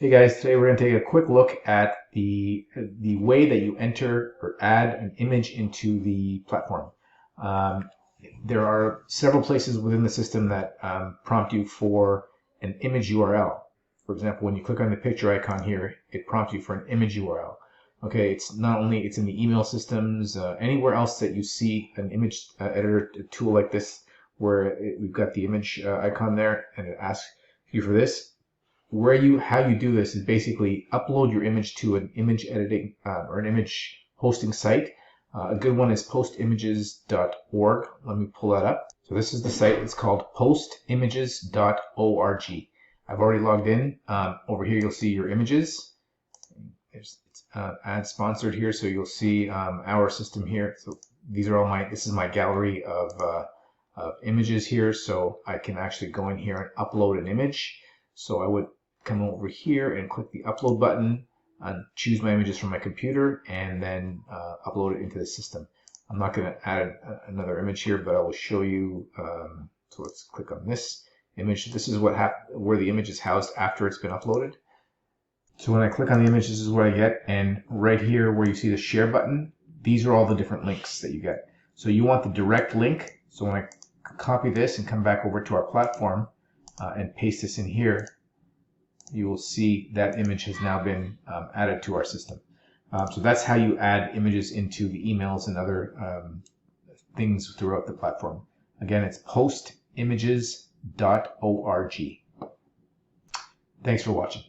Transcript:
Hey guys, today we're going to take a quick look at the way that you enter or add an image into the platform. Um, there are several places within the system that prompt you for an image URL. For example, when you click on the picture icon here, it prompts you for an image URL. Okay, it's not only it's in the email systems, anywhere else that you see an image editor tool like this, where we've got the image icon there, and it asks you for this. How you do this is basically upload your image to an image editing or an image hosting site. A good one is postimages.org. Let me pull that up. So this is the site. It's called postimages.org. I've already logged in. Over here you'll see your images. It's ad sponsored here, so you'll see our system here. So these are all this is my gallery of images here, so I can actually go in here and upload an image. So I would come over here and click the upload button and choose my images from my computer and then upload it into the system. I'm not going to add another image here, but I will show you. So let's click on this image. This is where the image is housed after it's been uploaded. So when I click on the image, this is what I get, and right here where you see the share button, these are all the different links that you get. So you want the direct link. So when I copy this and come back over to our platform and paste this in here, you will see that image has now been added to our system. So that's how you add images into the emails and other things throughout the platform. Again, it's postimages.org. Thanks for watching.